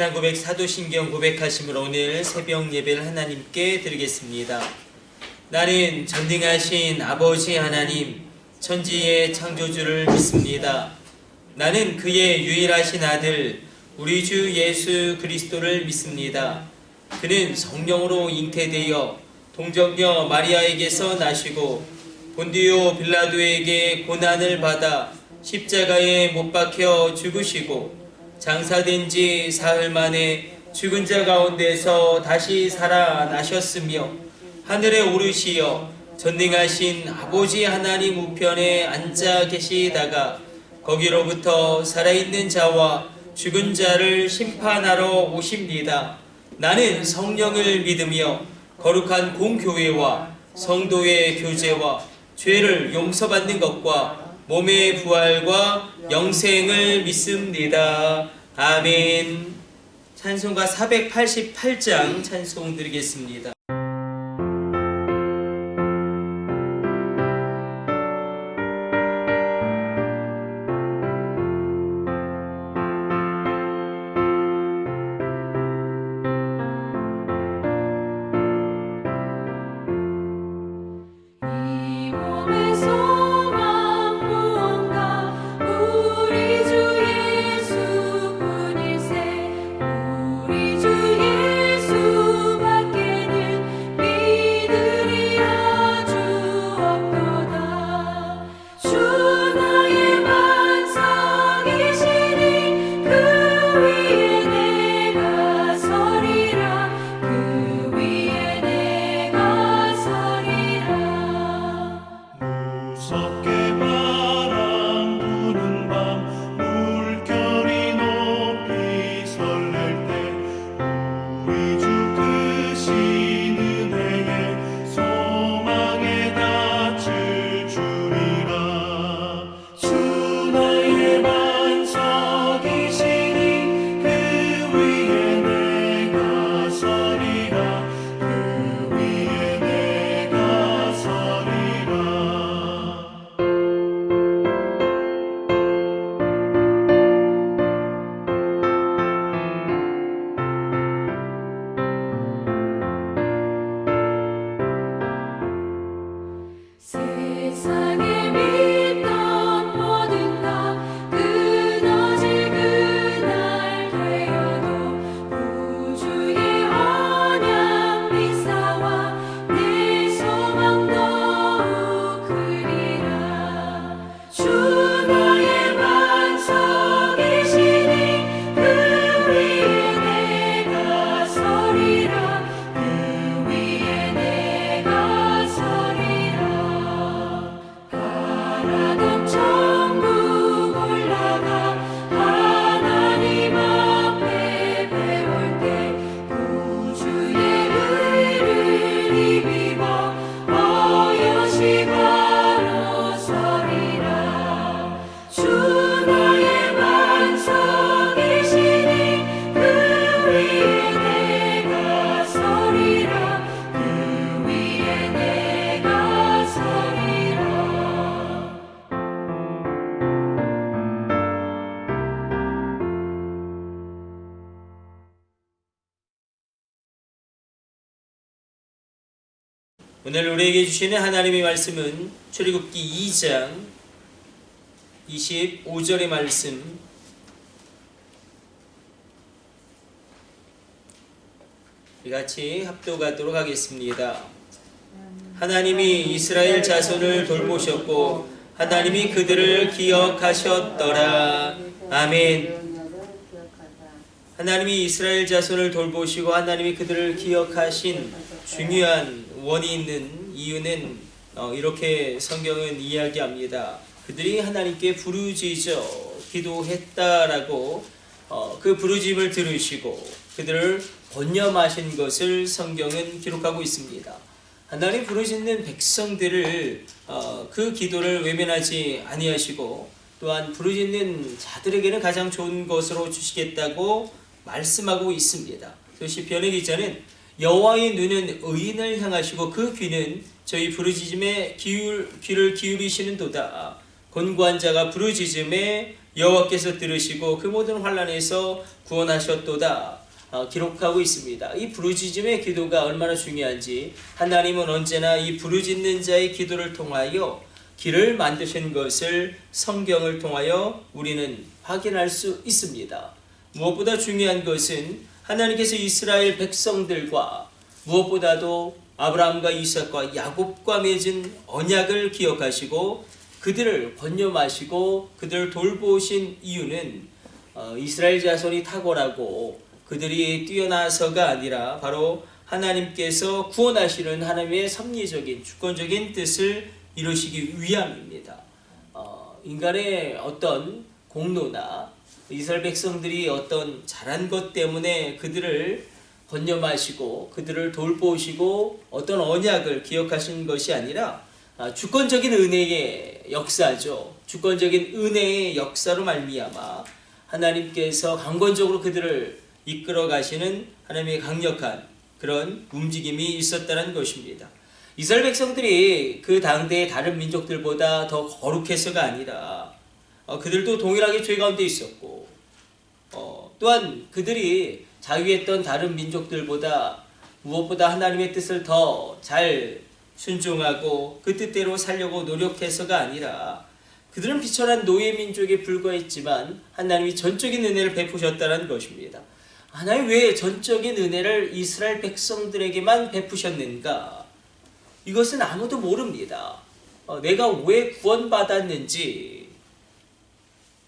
신앙 고백 사도신경 고백하심으로 오늘 새벽 예배를 하나님께 드리겠습니다. 나는 전능하신 아버지 하나님, 천지의 창조주를 믿습니다. 나는 그의 유일하신 아들 우리 주 예수 그리스도를 믿습니다. 그는 성령으로 잉태되어 동정녀 마리아에게서 나시고 본디오 빌라도에게 고난을 받아 십자가에 못 박혀 죽으시고 장사된 지 사흘 만에 죽은 자 가운데서 다시 살아나셨으며 하늘에 오르시어 전능하신 아버지 하나님 우편에 앉아 계시다가 거기로부터 살아있는 자와 죽은 자를 심판하러 오십니다. 나는 성령을 믿으며 거룩한 공교회와 성도의 교제와 죄를 용서받는 것과 몸의 부활과 영생을 믿습니다. 아멘. 찬송가 488장 찬송 드리겠습니다. 오늘 우리에게 주시는 하나님의 말씀은 출애굽기 2장 25절의 말씀, 같이 합독하도록 하겠습니다. 하나님이 이스라엘 자손을 돌보셨고 하나님이 그들을 기억하셨더라. 아멘. 하나님이 이스라엘 자손을 돌보시고 하나님이 그들을 기억하신 중요한 원이 있는 이유는 이렇게 성경은 이야기합니다. 그들이 하나님께 부르짖어 기도했다라고 그 부르짖음을 들으시고 그들을 번념하신 것을 성경은 기록하고 있습니다. 하나님 부르짖는 백성들을 그 기도를 외면하지 아니하시고 또한 부르짖는 자들에게는 가장 좋은 것으로 주시겠다고 말씀하고 있습니다. 시편의 기자는 여호와의 눈은 의인을 향하시고 그 귀는 저희 부르짖음에 귀를 기울이시는도다. 곤고한 자가 부르짖음에 여호와께서 들으시고 그 모든 환난에서 구원하셨도다 기록하고 있습니다. 이 부르짖음의 기도가 얼마나 중요한지 하나님은 언제나 이 부르짖는 자의 기도를 통하여 길을 만드신 것을 성경을 통하여 우리는 확인할 수 있습니다. 무엇보다 중요한 것은 하나님께서 이스라엘 백성들과 무엇보다도 아브라함과 이삭과 야곱과 맺은 언약을 기억하시고 그들을 권념하시고 그들을 돌보신 이유는 이스라엘 자손이 탁월하고 그들이 뛰어나서가 아니라 바로 하나님께서 구원하시는 하나님의 섭리적인 주권적인 뜻을 이루시기 위함입니다. 인간의 어떤 공로나 이스라엘 백성들이 어떤 잘한 것 때문에 그들을 권념하시고 그들을 돌보시고 어떤 언약을 기억하신 것이 아니라 주권적인 은혜의 역사죠. 주권적인 은혜의 역사로 말미암아 하나님께서 강권적으로 그들을 이끌어 가시는 하나님의 강력한 그런 움직임이 있었다는 것입니다. 이스라엘 백성들이 그 당대의 다른 민족들보다 더 거룩해서가 아니라 그들도 동일하게 죄 가운데 있었고 또한 그들이 자유했던 다른 민족들보다 무엇보다 하나님의 뜻을 더 잘 순종하고 그 뜻대로 살려고 노력해서가 아니라 그들은 비천한 노예 민족에 불과했지만 하나님이 전적인 은혜를 베푸셨다는 것입니다. 하나님 왜 전적인 은혜를 이스라엘 백성들에게만 베푸셨는가? 이것은 아무도 모릅니다. 내가 왜 구원받았는지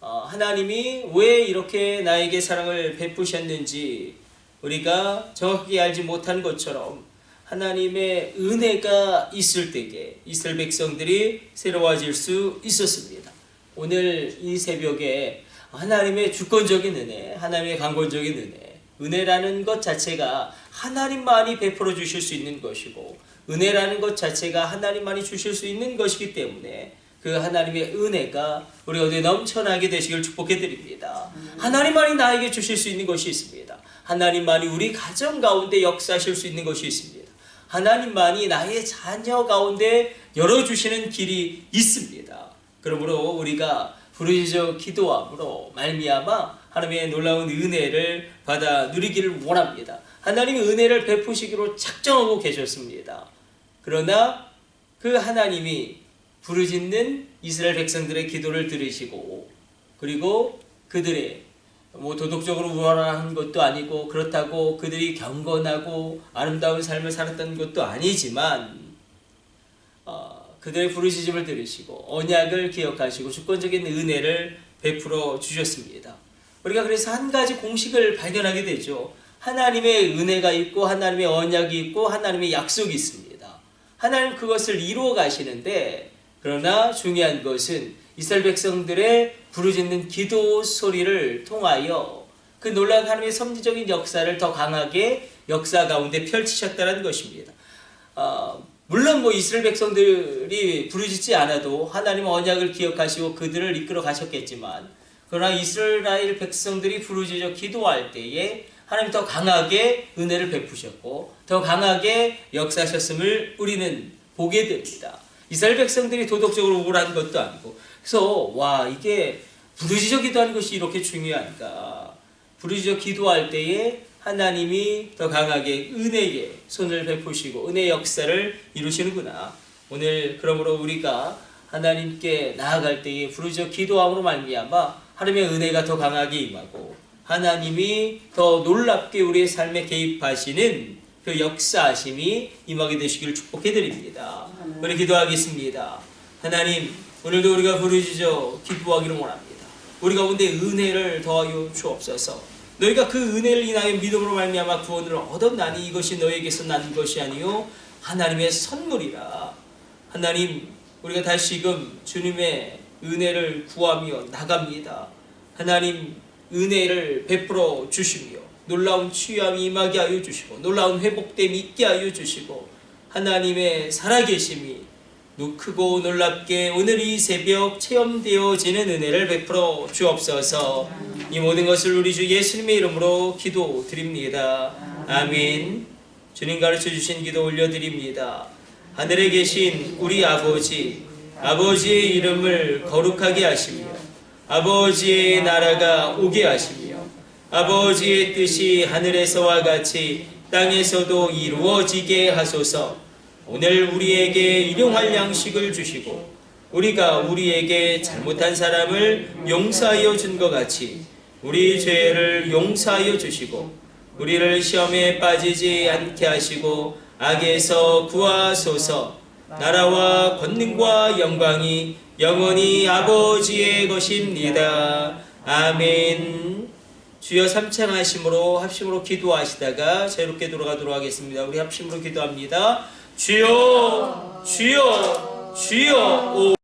하나님이 왜 이렇게 나에게 사랑을 베푸셨는지 우리가 정확히 알지 못한 것처럼 하나님의 은혜가 있을 때에 이스라엘 백성들이 새로워질 수 있었습니다. 오늘 이 새벽에 하나님의 주권적인 은혜, 하나님의 강권적인 은혜라는 것 자체가 하나님만이 베풀어 주실 수 있는 것이고 은혜라는 것 자체가 하나님만이 주실 수 있는 것이기 때문에 그 하나님의 은혜가 우리 어디에 넘쳐나게 되시길 축복해 드립니다. 하나님만이 나에게 주실 수 있는 것이 있습니다. 하나님만이 우리 가정 가운데 역사하실 수 있는 것이 있습니다. 하나님만이 나의 자녀 가운데 열어주시는 길이 있습니다. 그러므로 우리가 부르짖어 기도함으로 말미암아 하나님의 놀라운 은혜를 받아 누리기를 원합니다. 하나님이 은혜를 베푸시기로 작정하고 계셨습니다. 그러나 그 하나님이 부르짖는 이스라엘 백성들의 기도를 들으시고 그리고 그들의 도덕적으로 우월한 것도 아니고 그렇다고 그들이 경건하고 아름다운 삶을 살았던 것도 아니지만 그들의 부르짖음을 들으시고 언약을 기억하시고 주권적인 은혜를 베풀어 주셨습니다. 우리가 그래서 한 가지 공식을 발견하게 되죠. 하나님의 은혜가 있고 하나님의 언약이 있고 하나님의 약속이 있습니다. 하나님 그것을 이루어 가시는데 그러나 중요한 것은 이스라엘 백성들의 부르짖는 기도 소리를 통하여 그 놀라운 하나님의 섭리적인 역사를 더 강하게 역사 가운데 펼치셨다는 것입니다. 물론 이스라엘 백성들이 부르짖지 않아도 하나님의 언약을 기억하시고 그들을 이끌어 가셨겠지만 그러나 이스라엘 백성들이 부르짖어 기도할 때에 하나님 더 강하게 은혜를 베푸셨고 더 강하게 역사하셨음을 우리는 보게 됩니다. 이스라엘 백성들이 도덕적으로 우월한 것도 아니고 그래서 이게 부르짖어 기도하는 것이 이렇게 중요한가. 부르짖어 기도할 때에 하나님이 더 강하게 은혜의 손을 베푸시고 은혜의 역사를 이루시는구나. 오늘 그러므로 우리가 하나님께 나아갈 때에 부르짖어 기도함으로 말미암아 하나님의 은혜가 더 강하게 임하고 하나님이 더 놀랍게 우리의 삶에 개입하시는 그 역사하심이 임하게 되시기를 축복해 드립니다. 우리 기도하겠습니다. 하나님 오늘도 우리가 부르짖어 기도하기를 원합니다. 우리 가운데 은혜를 더하여 주옵소서. 너희가 그 은혜를 인하여 믿음으로 말미암아 구원을 얻었나니 이것이 너희에게서 난 것이 아니요 하나님의 선물이라. 하나님 우리가 다시금 주님의 은혜를 구하며 나갑니다. 하나님 은혜를 베풀어 주시며 놀라운 치유함이 임하게 하여 주시고 놀라운 회복됨이 있게 하여 주시고 하나님의 살아계심이 크고 놀랍게 오늘 이 새벽 체험되어지는 은혜를 베풀어 주옵소서. 이 모든 것을 우리 주 예수님의 이름으로 기도드립니다. 아멘. 주님 가르쳐 주신 기도 올려드립니다. 하늘에 계신 우리 아버지, 아버지의 이름을 거룩하게 하시며 아버지의 나라가 오게 하시며 아버지의 뜻이 하늘에서와 같이 땅에서도 이루어지게 하소서. 오늘 우리에게 일용할 양식을 주시고 우리가 우리에게 잘못한 사람을 용서하여 준 것 같이 우리 죄를 용서하여 주시고 우리를 시험에 빠지지 않게 하시고 악에서 구하소서. 나라와 권능과 영광이 영원히 아버지의 것입니다. 아멘. 주여 삼창하심으로 합심으로 기도하시다가 자유롭게 돌아가도록 하겠습니다. 우리 합심으로 기도합니다. 주여 주여 주여. 오